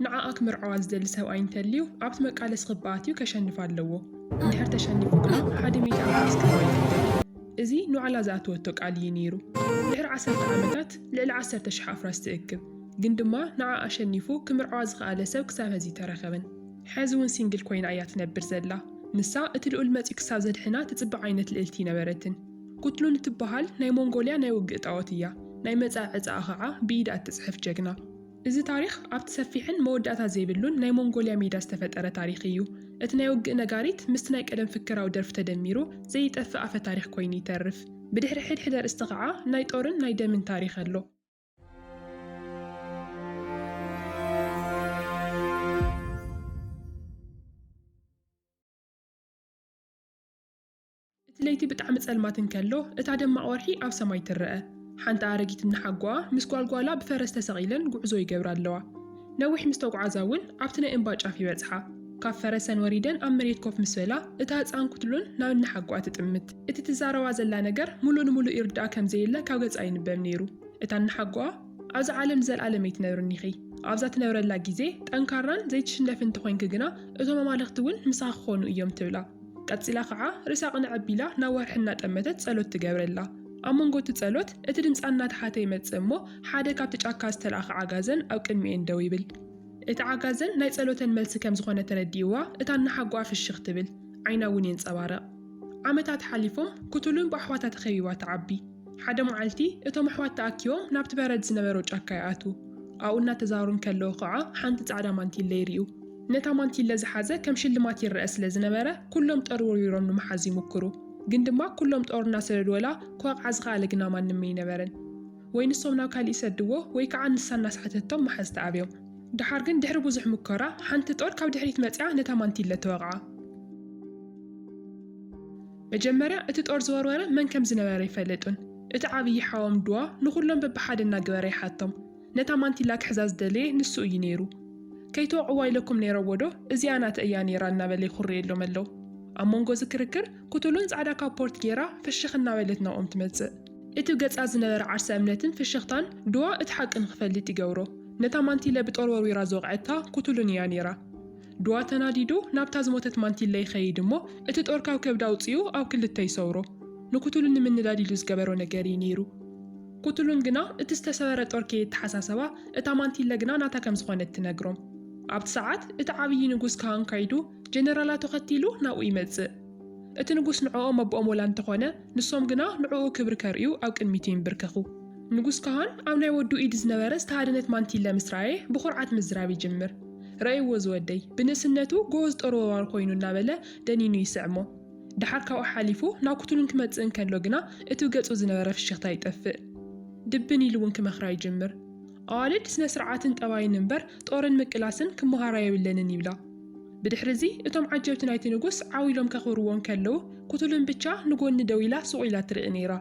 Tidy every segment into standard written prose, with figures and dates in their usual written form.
ንዓኣ ክምርዓዋ ዝደሊ ሰብኣይ እንተልዩ ኣብቲ መቃለሲ ክበኣትዩ ከሸንፍ ኣለዎ እንድሕር ተሸኒፉ ግና 100 ኣፍራስ ክህቦ ይግደድ እዚ ንዓላ ዝኣተወቶ ቃል እዩ ነይሩ ድሕሪ 10 ዓመታት ልዕሊ 10,000 ኣፍራስ ትእክብ ግን ድማ ንዓኣ ኣሸኒፉ ክምርዓዋ ዝኸኣለ ሰብ ክሳብ ሕዚ ተረኸበን ሕዚ እውን ሲንግል ኮይና እያ ትነብር ዘላ ንሳ እቲ ልዑል መፂኡ ክሳብ ዘድሕና ትፅብቕ ዓይነት ልዕልቲ ነበረትን ኩትሉን እትበሃል ናይ ሞንጎልያ ናይ ውግእ ጣዖት እያ ናይ መጻዕ ዕፃኣ ኸዓ ብኢዳ እትጽሕፍ ጀግና እዚ ታሪኽ ኣብቲ ሰፊሕን መወዳእታ ዘይብሉን ናይ ሞንጎልያ ሜዳ ዝተፈጠረ ታሪኽ እዩ እቲ ናይ ውግእ ነጋሪት ምስቲ ናይ ቀደም ፍክራዊ ደርፊ ተደሚሩ ዘይጠፍእ ኣፈ ታሪኽ ኮይኑ ይተርፍ ብድሕሪ ሕድሕደ ርእስቲ ኸዓ ናይ ጦርን ናይ ደምን ታሪኽ ኣሎ እቲ ለይቲ ብጣዕሚ ጸልማት እንከሎ እታ ደማቕ ወርሒ ኣብ ሰማይ ትረአ ሓንቲ ኣረጊት እናሓጓኣ ምስ ጓልጓላ ብፈረስ ተሰቒለን ጉዕዞ ይገብራ ኣለዋ ነዊሕ ምስ ተጓዓዛ እውን ኣብቲ ናይ እምባ ጫፍ ይበጽሓ ካብ ፈረሰን ወሪደን ኣብ መሬት ኮፍ ምስ በላ እታ ህፃን ኩትሉን ናብ እናሓጓኣ ትጥምት እቲ ትዛረባ ዘላ ነገር ሙሉእ ንሙሉእ ይርዳኣ ከም ዘየለ ካብ ገጻ ይንበብ ነይሩ እታ እናሓጓኣ ኣብዚ ዓለም ዘለኣለም ኣይትነብርኒ ኢኺ ኣብዛ ትነብረላ ግዜ ጠንካራን ዘይትሽነፍ እንተኮይንክ ግና እቶም ኣማልኽቲ እውን ምሳኻ ክኾኑ እዮም ትብላ ቀፂላ ኸዓ ርእሳ ቅንዕ ኣቢላ ናብ ወርሒ እናጠመተት ጸሎት ትገብረላ ኣብ መንጎ እቲ ጸሎት እቲ ድምፃ እናተሓተ ይመጽእ እሞ ሓደ ካብቲ ጫካ ዝተለኣኸ ዓጋዘን ኣብ ቅድሚኤን ደው ይብል እቲ ዓጋዘን ናይ ጸሎተን መልሲ ከም ዝኾነ ተረዲእዋ እታ እናሓጓኣ ፍሽኽ ትብል ዓይና እውን የንጸባረቕ ዓመታት ሓሊፎም ኩትሉን ብኣሕዋታ ተኸቢባ ትዓቢ ሓደ መዓልቲ እቶም ኣሕዋት ተኣኪቦም ናብቲ በረድ ዝነበሮ ጫካ ይኣትዉ ኣብኡ እናተዛሩ ከለዉ ኸዓ ሓንቲ ጻዕዳ ማንቲለ ይርዩ ነታ ማንቲለ ዝሓዘ ከም ሽልማት ይርአ ስለ ዝነበረ ኩሎም ጦር ወርዊሮም ንምሓዝ ይሙክሩ ግን ድማ ኩሎም ጦር እናሰደድወላ ክወቕዓ ዝኸኣለ ግና ማንም ኣይነበረን ወይ ንሶም ናብ ካሊእ ይሰድዎ ወይ ከዓ ንሳ እናስሓተቶም መሓዝ ተኣብዮም ድሓር ግን ድሕሪ ብዙሕ ሙከራ ሓንቲ ጦር ካብ ድሕሪት መፂኣ ነታ ማንቲለ ተወቕዓ መጀመርያ እቲ ጦር ዝወርወረ መን ከም ዝነበረ ይፈለጡን እቲ ዓብዪ ሓወም ድዋ ንኹሎም በብሓደ እናገበረ ይሓቶም ነታ ማንቲላ ክሕዛ ዝደለየ ንሱ እዩ ነይሩ ከይተወቕዋ ኢለኩም ነይረዎ ዶ እዚኣ ናተ እያ ነይራ እናበለ ይኹርየሎም ኣለዉ ኣብ መንጎ ዝክርክር ኩትሉን ጻዕዳ ካፖርት ጌራ ፍሽኽ እናበለት ናብኦም ትመጽእ እቲ ገጻ ዝነበረ ዓርሰ እምነትን ፍሽኽታን ድዋ እቲ ሓቂ ንኽፈልጥ ይገብሮ ነታ ማንቲለ ብጦር ወርዊራ ዝወቕዐታ ኩትሉን እያ ነይራ ድዋ ተናዲዱ ናብታ ዝሞተት ማንቲለ ይኸይድ እሞ እቲ ጦር ካብ ከብዳ ኣውፂኡ ኣብ ክልተ ይሰውሮ ንኩትሉን ንምንዳድ ኢሉ ዝገበሮ ነገር እዩ ነይሩ ኩትሉን ግና እቲ ዝተሰበረ ጦር ከየተሓሳሰባ እታ ማንቲለ ግና ናታ ከም ዝኾነት ትነግሮም ኣብቲ ሰዓት እቲ ዓብዪ ንጉስ ካህን ካይዱ ጀነራላት ተኸቲሉ ናብኡ ይመጽእ እቲ ንጉስ ንዕኦም ኣቦኦም ወላ እንተኾነ ንሶም ግና ንዕኡ ክብሪ ከርእዩ ኣብ ቅድሚቱ ይንብርከኹ ንጉስ ካህን ኣብ ናይ ወዱ ኢድ ዝነበረ ዝተሃደነት ማንቲለ ምስ ረኣየ ብኹርዓት ምዝራብ ይጅምር ረእይዎ ዝወደይ ብንእስነቱ ጎበዝ ጦር ወርዋሪ ኮይኑ እናበለ ደኒኑ ይስዕሞ ድሓር ካብኡ ሓሊፉ ናብ ኩትሉን ክመጽእ እንከሎ ግና እቲ ገጹ ዝነበረ ፍሽኽታ ይጠፍእ ድብን ኢሉ እውን ክመኽራ ይጅምር ኣዋልድ ስነ ስርዓትን ጠባይን እምበር ጦርን ምቅላስን ክመሃራ የብለንን ይብላ ብድሕሪ እዚ እቶም ዓጀብቲ ናይቲ ንጉስ ዓዊሎም ከኽብርዎን ከለዉ ኩትሉን ብቻ ንጎኒ ደው ኢላ ስቕ ኢላ ትርኢ ነይራ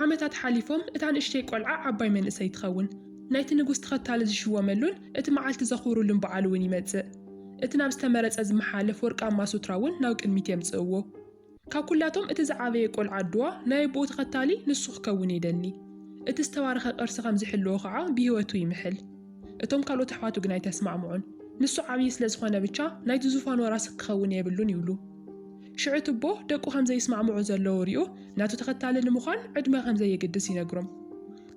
ዓመታት ሓሊፎም እታ ንእሽተይ ቆልዓ ዓባይ መንእሰይ ትኸውን ናይቲ ንጉስ ተኸታሊ ዝሽወመሉን እቲ መዓልቲ ዘኽብሩሉን በዓል እውን ይመጽእ እቲ ናብ ዝተመረጸ ዝመሓለፍ ወርቃማ ሱትራ እውን ናብ ቅድሚት የምጽእዎ ካብ ኩላቶም እቲ ዝዓበየ ቆልዓ ድዋ ናይ ኣቦኡ ተኸታሊ ንሱ ክከውን ይደሊ እቲ ዝተባረኸ ቅርሲ ከም ዝሕልዎ ኸዓ ብህይወቱ ይምሕል እቶም ካልኦት ኣሕዋቱ ግን ኣይተስማዕምዑን ንሱ ዓብዪ ስለ ዝኾነ ብቻ ናይቲ ዙፋን ወራሲ ክኸውን የብሉን ይብሉ ሽዑ ትቦ ደቁ ከም ዘይስማዕምዑ ዘለዎ ሪኡ ናቱ ተኸታሊ ንምዃን ዕድመ ከም ዘየግድስ ይነግሮም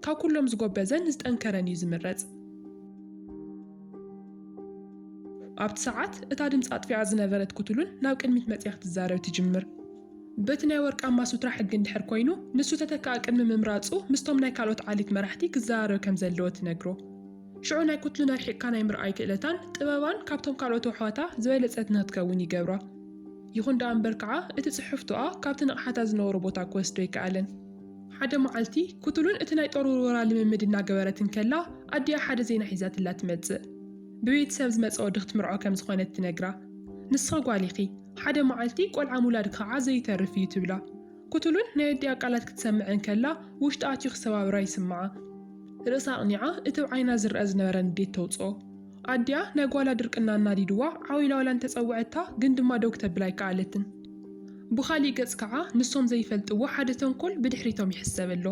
ካብ ኩሎም ዝጎበዘን ዝጠንከረን እዩ ዝምረጽ ኣብቲ ሰዓት እታ ድምፂ ኣጥፊኣ ዝነበረት ኩትሉን ናብ ቅድሚት መጽያ ክትዛረብ ትጅምር በቲ ናይ ወርቃማ ሱትራ ሕጊ እንድሕር ኮይኑ ንሱ ተተካኣ ቅድሚ ምምራፁ ምስቶም ናይ ካልኦት ዓሊት መራሕቲ ክዘራረብ ከም ዘለዎ ትነግሮ ሽዑ ናይ ኩትሉን ኣርሒቕካ ናይ ምርኣይ ክእለታን ጥበባን ካብቶም ካልኦት ኣሕዋታ ዝበለጸት ንኽትከውን ይገብራ ይኹን ዳ እምበር ከዓ እቲ ጽሑፍትኣ ካብቲ ንቕሓታ ዝነበሩ ቦታ ክወስዶ ይከኣለን ሓደ መዓልቲ ኩትሉን እቲ ናይ ጦር ውርወራ ልምምድ እናገበረትን ከላ ኣድያ ሓደ ዜና ሒዛትላ ትመጽእ ብቤተሰብ ዝመጸ ወዲ ክትምርዖ ከም ዝኾነት ትነግራ ንስኻ ጓል ኢኺ ሓደ መዓልቲ ቆልዓ ሙላድ ከዓ ዘይተርፍ እዩ ትብላ ኩትሉን ናይ ኣድያ ቃላት ክትሰምዕን ከላ ውሽጢ ኣትዩ ክሰባብራ ይስምዓ ርእሳ ኣቕኒዓ እቲ ብዓይና ዝርአ ዝነበረ ንዴት ተውፅኦ ኣድያ ናይ ጓላ ድርቅና እናዲድዋ ዓዊላ ወላ እንተፀውዐታ ግን ድማ ደው ክተብል ኣይከኣለትን ብኻሊእ ገጽ ከዓ ንሶም ዘይፈልጥዎ ሓደ ተንኮል ብድሕሪቶም ይሕሰብ ኣሎ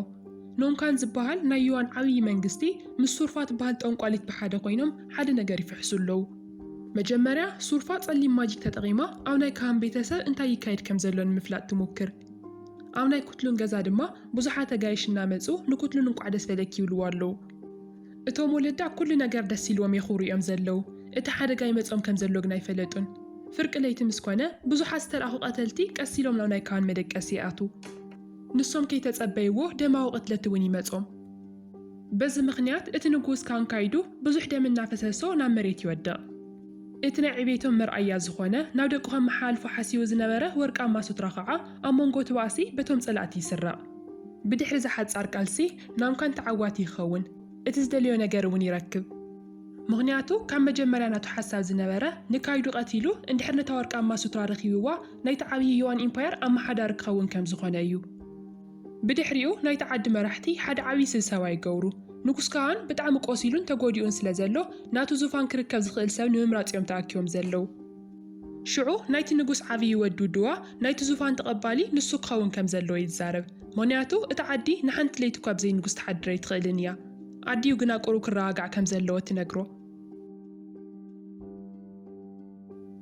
ኖምካን ዝበሃል ናይ ዩዋን ዓብይ መንግስቲ ምስ ሱርፋት በሃል ጠንቋሊት ብሓደ ኮይኖም ሓደ ነገር ይፍሕሱለው። መጀመርያ ሱርፋ ጸሊም ማጂክ ተጠቂማ ኣብ ናይ ካህን ቤተሰብ እንታይ ይካየድ ከም ዘሎ ንምፍላጥ ትሞክር። ኣብ ናይ ኩትሉን ገዛ ድማ ብዙሓት ኣጋይሽ እናመፁ ንኩትሉን እንቋዕ ደስ በለኪ ይብልዎ ኣለው። እቶም ወለዳ ኩሉ ነገር ደስ ኢልዎም የኽብሩ እዮም ዘለው። እቲ ሓደጋ ይመጾም ከም ዘሎ ግን ኣይፈለጡን። ፍርቂ ለይቲ ምስ ኮነ ብዙሓት ዝተላኣኹ ቀተልቲ ቀስ ኢሎም ናብ ናይ ካህን መደቀሲ ይኣቱ። ንሶም ከይተጸበይዎ ደማዊ ቅትለት እውን ይመጾም። በዚ ምኽንያት እቲ ንጉስ ካህን ካይዱ ብዙሕ ደም እናፈሰሶ ናብ መሬት ይወድቕ። እቲ ናይ ዕቤቶም መርኣያ ዝኾነ ናብ ደቁኸም መሓልፎ ሓሲቡ ዝነበረ ወርቃማ ሱትራ ከዓ ኣብ መንጎ ትባእሲ በቶም ጸላእቲ ይስራቕ። ብድሕሪ ዝሓጻር ቃልሲ ናምካን ተዓዋቲ ይኸውን። እቲ ዝደልዮ ነገር እውን ይረክብ። ምኽንያቱ ካብ መጀመርያ ናቱ ሓሳብ ዝነበረ ንካይዱ ቀቲሉ እንድሕር ነታ ወርቃማ ሱትራ ረኺብዋ ናይቲ ዓብዪ ዩዋን ኢምፓየር ኣመሓዳሪ ክኸውን ከም ዝኾነ እዩ። ብድሕሪኡ ናይቲ ዓዲ መራሕቲ ሓደ ዓብዪ ስብሰባ ይገብሩ። ንጉስ ካህን ብጣዕሚ ቆሲሉን ተጎዲኡን ስለ ዘሎ ናቱ ዙፋን ክርከብ ዝኽእል ሰብ ንምምራፅ እዮም ተኣኪቦም ዘለው። ሽዑ ናይቲ ንጉስ ዓብዪ ወዱ ድዋ ናይቲ ዙፋን ተቐባሊ ንሱ ክኸውን ከም ዘለዎ ይዛረብ። ምኽንያቱ እቲ ዓዲ ንሓንቲ ለይቲ እኳ ብዘይ ንጉስ ተሓድረ ይትኽእልን እያ። ዓዲኡ ግና ቁሩብ ክረጋጋዕ ከም ዘለዎ ትነግሮ።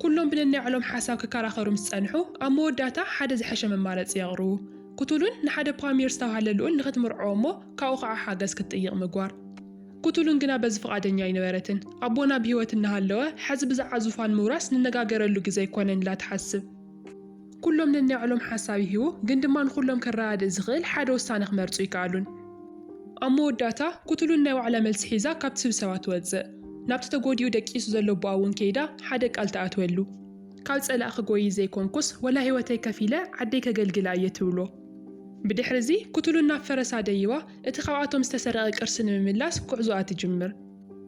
ኩሎም ብነናይዕሎም ሓሳብ ክከራኸሩ ምስ ጸንሑ ኣብ መወዳእታ ሓደ ዝሐሸ መማረፂ የቕርቡ። ኩትሉን ንሓደ ፓሚር ዝተባሃለ ልኡል ንኽትምርዖ እሞ ካብኡ ከዓ ሓገዝ ክትጥይቕ ምግባር። ኩትሉን ግና በዚ ፍቓደኛ ኣይነበረትን። ኣቦና ብሂወት እናሃለወ ሕዚ ብዛዕባ ዙፋን ምውራስ ንነጋገረሉ ግዜ ኣይኮነን ኢላ ትሓስብ። ኩሎም ነናይዕሎም ሓሳብ ይሂቡ፣ ግን ድማ ንኩሎም ከረዳድእ ዝኽእል ሓደ ውሳነ ክመርፁ ይከኣሉን። ኣብ መወዳእታ ኩትሉን ናይ ዋዕላ መልሲ ሒዛ ካብቲ ስብሰባ ትወፅእ። ናብቲ ተጎዲኡ ደቂሱ ዘሎ ቦኣ እውን ከይዳ ሓደ ቃል ተኣትወሉ። ካብ ጸላእ ክጎይ ዘይኮንኩስ ወላ ህይወተይ ከፊለ ዓደይ ከገልግላ እየ ትብሎ። ብድሕሪ እዚ ኩትሉን ናብ ፈረሳ ደይባ እቲ ካብኣቶም ዝተሰረቐ ቅርሲ ንምምላስ ጉዕዞኣ ትጅምር።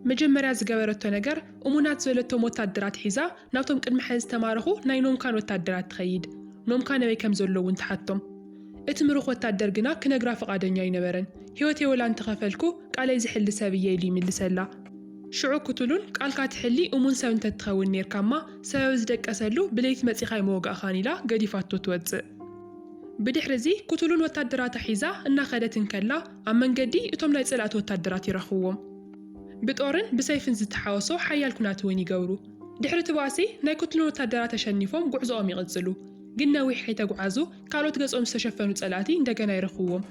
መጀመርያ ዝገበረቶ ነገር እሙናት ዝበለቶም ወታደራት ሒዛ ናብቶም ቅድሚ ሕዚ ዝተማረኹ ናይ ኖምካን ወታደራት ትኸይድ። ኖምካን ኣበይ ከም ዘሎ እውን ትሓቶም። እቲ ምሩኽ ወታደር ግና ክነግራ ፍቓደኛ ኣይነበረን። ህይወተይ ወላ እንተኸፈልኩ ቃለይ ዝሕሊ ሰብ እየ ኢሉ ይምልሰላ። ሽዑ ኩትሉን ቃልካ ትሕሊ እሙን ሰብ እንተትኸውን ነርካማ ሰበብ ዝደቀሰሉ ብለይቲ መፂኻ ይመወጋእኻን ኢላ ገዲፋቶ ትወፅእ። ብድሕሪ እዚ ኩትሉን ወታደራታ ሒዛ እናኸደት እንከላ ኣብ መንገዲ እቶም ናይ ጸላእቲ ወታደራት ይረኽብዎም። ብጦርን ብሰይፍን ዝተሓወሶ ሓያል ኩናት እውን ይገብሩ። ድሕሪ ትባእሲ ናይ ኩትሉን ወታደራት ተሸኒፎም ጉዕዞኦም ይቕጽሉ። ግን ነዊሕ ከይተጓዓዙ ካልኦት ገጾም ዝተሸፈኑ ጸላእቲ እንደገና ይረኽብዎም።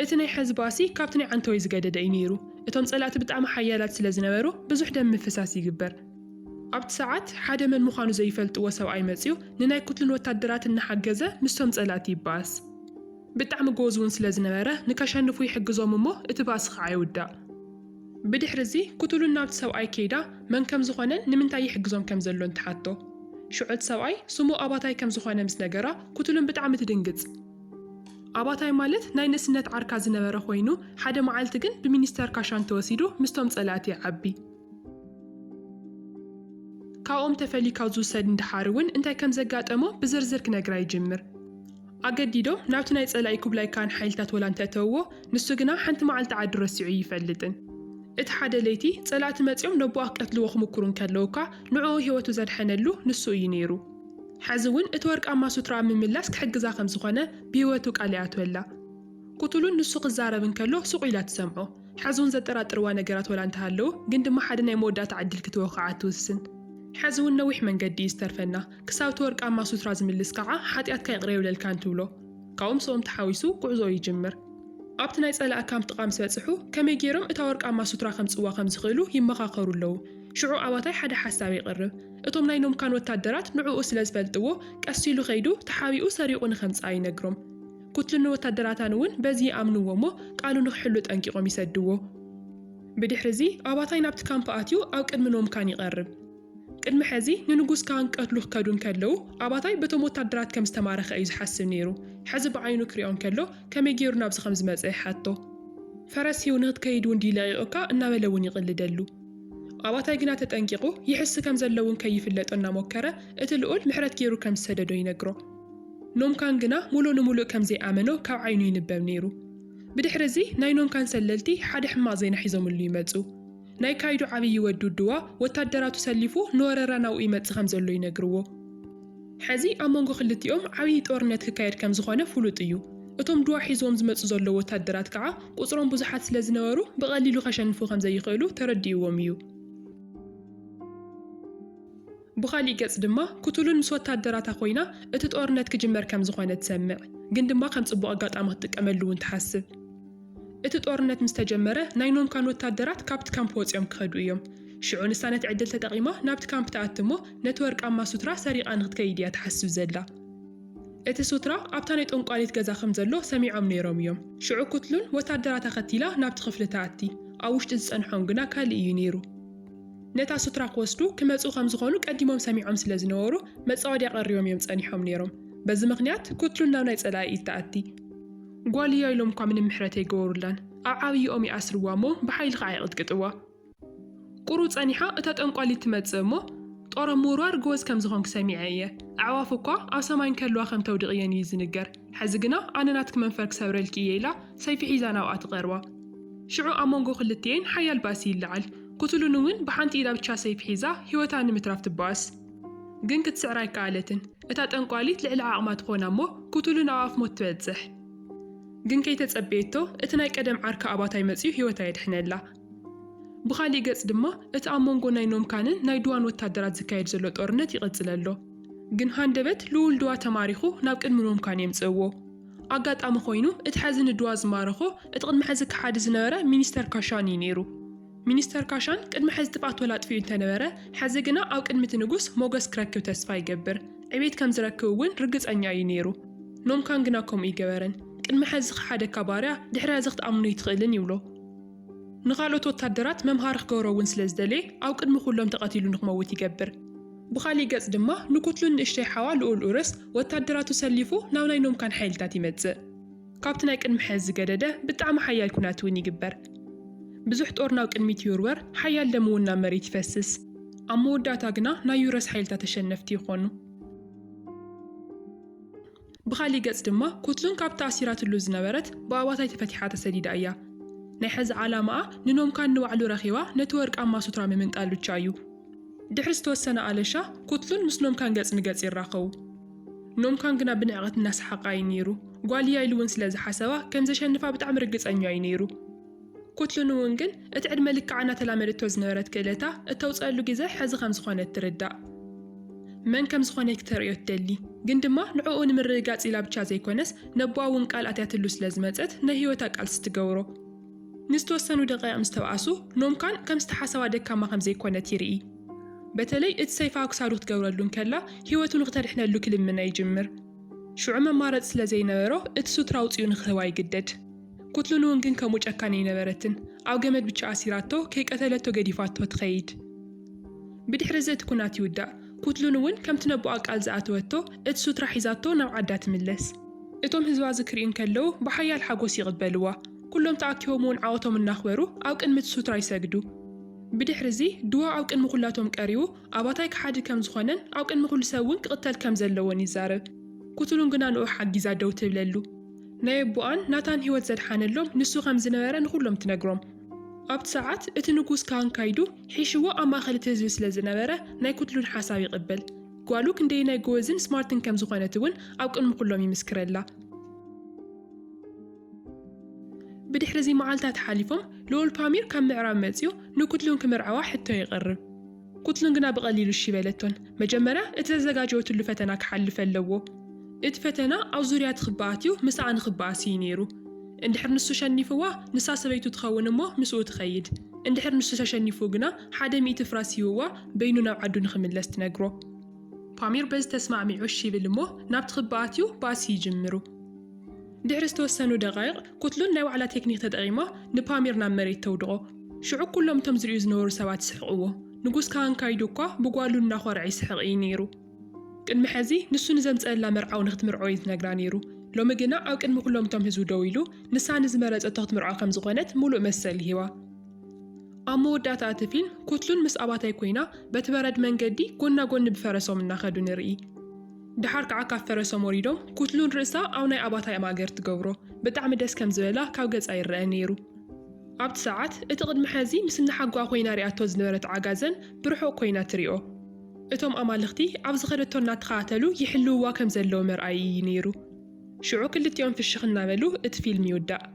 እቲ ናይ ሕዚ ባእሲ ካብቲ ናይ ዓንተወይ ዝገደደ እዩ ነይሩ። እቶም ጸላእቲ ብጣዕሚ ሓያላት ስለ ዝነበሩ ብዙሕ ደም ምፍሳስ ይግበር። ኣብቲ ሰዓት ሓደ መን ምዃኑ ዘይፈልጥዎ ሰብኣይ መፂኡ ንናይ ኩትሉን ወታደራት እናሓገዘ ምስቶም ጸላእቲ ይባኣስ። ብጣዕሚ ጎዝ እውን ስለ ዝነበረ ንከሸንፉ ይሕግዞም እሞ እቲ ባእሲ ከዓ ይውዳእ። ብድሕሪ እዚ ኩትሉን ናብቲ ሰብኣይ ከይዳ መን ከም ዝኾነን ንምንታይ ይሕግዞም ከም ዘሎን ትሓቶ። ሽዑት ሰብኣይ ስሙ ኣባታይ ከም ዝኾነ ምስ ነገራ ኩትሉን ብጣዕሚ ትድንግጽ። ኣባታይ ማለት ናይ ንእስነት ዓርካ ዝነበረ ኮይኑ ሓደ መዓልቲ ግን ብሚኒስተር ካሻን ተወሲዱ ምስቶም ጸላእቲ ይዓቢ። ካብኦም ተፈሊካው ዝውሰድ እንድሓር እውን እንታይ ከም ዘጋጠሞ ብዝርዝር ክነግራ ይጅምር። ኣገዲዶም ናብቲ ናይ ጸላኢ ኩብላይ ካህን ሓይልታት ወላ እንተእተውዎ ንሱ ግና ሓንቲ መዓልቲ ዓዲ ረሲዑ ይፈልጥን። እቲ ሓደ ለይቲ ጸላእቲ መፂኦም ነቦኣ ክቀትልዎ ክምክሩ እንከለውካ ንዕኡ ህይወቱ ዘድሐነሉ ንሱ እዩ ነይሩ። ሕዚ እውን እቲ ወርቃማ ሱትራ ምምላስ ክሕግዛ ከም ዝኾነ ብህይወቱ ቃል ይኣትወላ። ኩትሉን ንሱ ክዛረብ እንከሎ ሱቕ ኢላ ትሰምዖ። ሕዚ እውን ዘጠራጥርዋ ነገራት ወላ እንተሃለዉ ግን ድማ ሓደ ናይ መወዳእታ ዕድል ክትወኽዓ ትውስን። ሕዚ እውን ነዊሕ መንገዲ እዩ ዝተርፈና። ክሳብ እቲ ወርቃማ ሱትራ ዝምልስ ከዓ ሓጢኣትካ ይቕረ ይብለልካን ትብሎ። ካብኦም ሰኦም ተሓዊሱ ጉዕዞ ይጅምር። ኣብቲ ናይ ጸላእ ካምፕ ጥቓ ምስ በጽሑ ከመይ ገይሮም እታ ወርቃማ ሱትራ ከምጽዋ ከም ዝኽእሉ ይመኻኸሩ ኣለዉ። ሽዑ ኣባታይ ሓደ ሓሳብ ይቕርብ። እቶም ናይ ኖምካን ወታደራት ንዕኡ ስለ ዝፈልጥዎ ቀስ ኢሉ ኸይዱ ተሓቢኡ ሰሪቑ ንኸምጽኣ ይነግሮም። ኩትሉን ወታደራታን እውን በዚ ይኣምንዎ እሞ ቃሉ ንኽሕሉ ጠንቂቖም ይሰድዎ። ብድሕሪ እዚ ኣባታይ ናብቲ ካምፕ ኣትዩ ኣብ ቅድሚ ኖምካን ይቐርብ። ቅድሚ ሕዚ ንንጉስ ካህን ቀትሉ ክከዱ እንከለዉ ኣባታይ በቶም ወታደራት ከም ዝተማረኸ እዩ ዝሓስብ ነይሩ። ሕዚ ብዓይኑ ክሪኦ እንከሎ ከመይ ገይሩ ናብዚ ከም ዝመፀ ይሓቶ። ፈረስ ሂው ንኽትከይድ እውን ዲለቂቑካ እናበለ እውን ይቕልደሉ። ኣባታይ ግና ተጠንቂቑ ይሕስ ከም ዘለውን ከይፍለጦ እናሞከረ እቲ ልኡል ምሕረት ገይሩ ከም ዝሰደዶ ይነግሮ። ኖምካን ግና ሙሉእ ንሙሉእ ከም ዘይኣመኖ ካብ ዓይኑ ይንበብ ነይሩ። ብድሕሪ እዚ ናይ ኖምካን ሰለልቲ ሓደ ሕማቕ ዜና ሒዞምሉ ይመፁ። ናይ ካይዱ ዓብዪ ወዱ ድዋ ወታደራቱ ሰሊፉ ንወረራ ናብኡ ይመጽእ ከም ዘሎ ይነግርዎ። ሕዚ ኣብ መንጎ ክልቲኦም ዓብዪ ጦርነት ክካየድ ከም ዝኾነ ፍሉጥ እዩ። እቶም ድዋ ሒዞም ዝመጹ ዘለዉ ወታደራት ከዓ ቁጽሮም ብዙሓት ስለ ዝነበሩ ብቐሊሉ ከሸንፉ ከም ዘይኽእሉ ተረዲእዎም እዩ። ብኻሊእ ገጽ ድማ ኩቱሉን ምስ ወታደራታ ኮይና እቲ ጦርነት ክጅመር ከም ዝኾነ ትሰምዕ፣ ግን ድማ ከም ጽቡቕ ኣጋጣሚ ክትጥቀመሉ እውን ትሓስብ። እቲ ጦርነት ምስ ተጀመረ ናይ ኖምካን ወታደራት ካብቲ ካምፕ ወፂኦም ክኸዱ እዮም። ሽዑ ንሳ ነቲ ዕድል ተጠቒማ ናብቲ ካምፕ ተኣቲ እሞ ነቲ ወርቃማ ሱትራ ሰሪቓ ንኽትከይድ እያ ትሓስብ ዘላ። እቲ ሱትራ ኣብታ ናይ ጠንቋሊት ገዛ ከም ዘሎ ሰሚዖም ነይሮም እዮም። ሽዑ ኩትሉን ወታደራታ ኸቲላ ናብቲ ክፍሊ ተኣቲ፣ ኣብ ውሽጢ ዝጸንሖም ግና ካልእ እዩ ነይሩ። ነታ ሱትራ ክወስዱ ክመጹ ከም ዝኾኑ ቀዲሞም ሰሚዖም ስለ ዝነበሩ መጻወድያ ቀሪቦም እዮም ጸኒሖም ነይሮም። በዚ ምኽንያት ኩትሉን ናብ ናይ ጸላኢ ኢድ ተኣቲ። ጓልያ ኢሎም እኳ ምንም ምሕረት ኣይገበሩላን። ኣብ ዓብዪ ኦም ይኣስርዋ እሞ ብሓይሊ ከዓ ይቕጥቅጥዋ። ቁሩ ጸኒሓ እታ ጠንቋሊት ትመጽእ እሞ ጦር ምውርዋር ጎበዝ ከም ዝኾንክ ሰሚዐ እየ። ኣዕዋፍ እኳ ኣብ ሰማይ እንከልዋ ከም ተውድቕ እየን እዩ ዝንገር። ሕዚ ግና ኣነ ናትክ መንፈር ክሰብረልኪ እየ ኢላ ሰይፊ ሒዛ ናብኣ ትቐርባ። ሽዑ ኣብ መንጎ ክልቲአን ሓያል ባእሲ ይለዓል። ኩትሉን እውን ብሓንቲ ኢዳ ብቻ ሰይፊ ሒዛ ህይወታ ንምትራፍ ትበኣስ። ግን ክትስዕራ ኣይከኣለትን። እታ ጠንቋሊት ልዕሊ ዓቕማ ትኾና እሞ ኩትሉን ኣብ ኣፍ ሞት ትበጽሕ። ግን ከይተጸበየቶ እቲ ናይ ቀደም ዓርካ ኣባታይ መጺኡ ህይወታ የድሕነላ። ብኻሊእ ገጽ ድማ እቲ ኣብ መንጎ ናይ ኖምካንን ናይ ድዋን ወታደራት ዝካየድ ዘሎ ጦርነት ይቕጽል ኣሎ። ግን ሃንደበት ልውል ድዋ ተማሪኹ ናብ ቅድሚ ኖምካን የምጽእዎ። ኣጋጣሚ ኮይኑ እቲ ሕዚ ንድዋ ዝማረኾ እቲ ቅድሚ ሕዚ ክሓዲ ዝነበረ ሚኒስተር ካሻን እዩ ነይሩ። ሚኒስተር ካሻን ቅድሚ ሕዚ ጥፋት ወላጥፊኡ እንተነበረ ሕዚ ግና ኣብ ቅድሚቲ ንጉስ ሞገስ ክረክብ ተስፋ ይገብር። ዕቤት ከም ዝረክብ እውን ርግጸኛ እዩ ነይሩ። ኖምካን ግና ከምኡ ይገበረን። ቅድሚ ሕዚ ክሓደካ ባርያ ድሕሪ ሕዚ ክትኣምኑ ይትኽእልን ይብሎ። ንኻልኦት ወታደራት መምሃሪ ክገብሮ እውን ስለ ዝደለየ ኣብ ቅድሚ ኩሎም ተቐቲሉ ንኽመውት ይገብር። ብኻሊእ ገጽ ድማ ንኩትሉን ንእሽተይ ሓዋ ልኡል ኡርስ ወታደራቱ ሰሊፉ ናብ ናይ ኖምካን ሓይልታት ይመጽእ። ካብቲ ናይ ቅድሚ ሕዚ ዝገደደ ብጣዕሚ ሓያል ኩናት እውን ይግበር። ብዙሕ ጦር ናብ ቅድሚት ይውርወር፣ ሓያል ደም እውን ናብ መሬት ይፈስስ። ኣብ መወዳእታ ግና ናይ ዩረስ ሓይልታት ተሸነፍቲ ይኾኑ። ብኻሊእ ገጽ ድማ ኩትሉን ካብቲ ኣሲራትሉ ዝነበረት ብኣባታይ ተፈቲሓ ተሰዲዳ እያ። ናይ ሕዚ ዓላማኣ ንኖምካን ንባዕሉ ረኺባ ነቲ ወርቃማ ሱትራ ምምንጣል ብቻ እዩ። ድሕሪ ዝተወሰነ ኣለሻ ኩትሉን ምስ ኖምካን ገጽ ንገጽ ይራኸቡ። ኖምካን ግና ብንዕቐት እናሰሓቃ እዩ ነይሩ። ጓልያ ኢሉ እውን ስለ ዝሓሰባ ከም ዘሸንፋ ብጣዕሚ ርግጸኛ እዩ ነይሩ። ኩትሉን እውን ግን እቲ ዕድመ ልክዓ እናተላመደቶ ዝነበረት ክእለታ እተውፀአሉ ግዜ ሕዚ ከም ዝኾነት ትርዳእ። መን ከም ዝኾነ ክተርእዮ ትደሊ፣ ግን ድማ ንዕኡ ንምርግጋጽ ኢላ ብቻ ዘይኮነስ ነቦኣ እውን ቃል ኣትያትሉ ስለ ዝመፀት ናይ ህይወታ ቃልሲ ትገብሮ። ንዝተወሰኑ ደቂቕ ምስ ተበኣሱ ኖምካን ከም ዝተሓሰባ ደካማ ከም ዘይኮነት ይርኢ። በተለይ እቲ ሰይፋ ክሳዱ ክትገብረሉን ከላ ህይወቱ ንኽተድሕነሉ ክልምና ይጅምር። ሽዑ መማረጽ ስለ ዘይነበሮ እቲ ሱትራ ውፅኡ ንኽህባ ይግደድ። ኩትሉን እውን ግን ከምኡ ጨካን ኣይነበረትን። ኣብ ገመድ ብቻ ኣሲራቶ ከይቀተለቶ ገዲፋቶ ትኸይድ። ብድሕሪ እዚ እቲ ኩናት ይውዳእ። ኩትሉን እውን ከምቲ ነቦኣ ቃል ዝኣተወቶ እቲ ሱትራ ሒዛቶ ናብ ዓዳ ትምለስ። እቶም ህዝባ ዝክሪኡ ከለዉ ብሓያል ሓጎስ ይቕበልዋ። ኩሎም ተኣኪቦም እውን ዓወቶም እናኽበሩ ኣብ ቅድሚ እቲ ሱትራ ይሰግዱ። ብድሕሪ እዚ ድዋ ኣብ ቅድሚ ኩላቶም ቀሪቡ ኣባታይ ክሓዲ ከም ዝኾነን ኣብ ቅድሚ ኩሉ ሰብ እውን ክቕተል ከም ዘለዎን ይዛረብ። ኩትሉን ግና ንኡ ሓጊዛ ደው ትብለሉ። ናይ ኣቦኣን ናታን ህይወት ዘድሓነሎም ንሱ ከም ዝነበረ ንኩሎም ትነግሮም። ኣብቲ ሰዓት እቲ ንጉስ ካህን ካይዱ ሒሽዎ ኣብ ማእኸል እቲ ህዝቢ ስለ ዝነበረ ናይ ኩትሉን ሓሳብ ይቕበል። ጓሉ ክንደይ ናይ ጎበዝን ስማርትን ከም ዝኾነት እውን ኣብ ቅድሚ ኩሎም ይምስክረላ። ብድሕሪ እዚ መዓልታት ሓሊፎም ልኡል ፓሚር ካብ ምዕራብ መጺኡ ንኩትሉን ክምርዓዋ ሕቶ ይቐርብ። ኩትሉን ግና ብቐሊሉ እሺ በለቶን። መጀመርያ እቲ ዘዘጋጀወትሉ ፈተና ክሓልፍ ኣለዎ። እቲ ፈተና ኣብ ዙርያ ትኽባኣት እዩ ምስኣ ንኽባኣስ እዩ ነይሩ። እንድሕር ንሱ ሸኒፍዋ ንሳ ሰበይቱ ትኸውን እሞ ምስኡ ትኸይድ። እንድሕር ንሱ ተሸኒፉ ግና 100 ፍራስ ይህብዋ በይኑ ናብ ዓዱ ንኽምለስ ትነግሮ። ፓሚር በዚ ተስማዕሚዑ እሺ ይብል እሞ ናብ ትኽባኣት እዩ ባእሲ ይጅምሩ። ድሕሪ ዝተወሰኑ ደቓይቕ ኩትሉን ናይ ዋዕላ ቴክኒክ ተጠቒማ ንፓሚር ናብ መሬት ተውድቖ። ሽዑ ኩሎም እቶም ዝሪኡ ዝነበሩ ሰባት ይስሕቕዎ። ንጉስ ካህን ካይዱ እኳ ብጓሉ እናኾርዐ ይስሕቕ እዩ ነይሩ። ቅድሚ ሕዚ ንሱ ንዘምፀአላ መርዓው ንኽትምርዖ እዩ ትነግራ ነይሩ። ሎሚ ግና ኣብ ቅድሚ ኩሎም እቶም ህዝቢ ደው ኢሉ ንሳ ንዝመረፀቶ ክትምርዖ ከም ዝኾነት ሙሉእ መሰል ሂባ። ኣብ መወዳእታ እቲ ፊልም ኩትሉን ምስ ኣባታይ ኮይና በቲ በረድ መንገዲ ጎና ጎኒ ብፈረሶም እናኸዱ ንርኢ። ድሓር ከዓ ካብ ፈረሶም ወሪዶም ኩትሉን ርእሳ ኣብ ናይ ኣባታይ ኣማገር ትገብሮ። ብጣዕሚ ደስ ከም ዝበላ ካብ ገጻ ይርአ ነይሩ። ኣብቲ ሰዓት እቲ ቅድሚ ሕዚ ምስ እናሓጓ ኮይና ሪኣቶ ዝነበረት ዓጋዘን ብርሑቕ ኮይና ትሪኦ። እቶም ኣማልኽቲ ኣብ ዝኸደቶ እናተኸታተሉ ይሕልውዋ ከም ዘለዎ መርኣይ እዩ ነይሩ። ሽዑ ክልቲኦም ፍሽኽ እናበሉ እቲ ፊልም ይውዳእ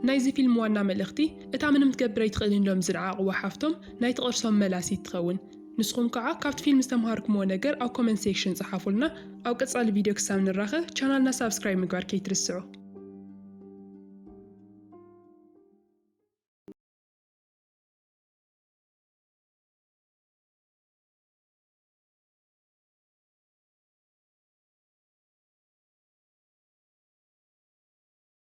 ናይዚ ፊልም ዋና መልእኽቲ እታ ምንም ትገብረ ይትኽእልሎም ዝነዓቕዋ ሓፍቶም ናይ ተቕርሶም መላሲት ትኸውን ንስኹም ከዓ ካብቲ ፊልም ዝተምሃርኩምዎ ነገር ኣብ ኮመንት ሴክሽን ጽሓፉልና ኣብ ቀጻሊ ቪድዮ ክሳብ ንራኸ ቻናልና ሳብስክራይብ ምግባር ከይትርስዑ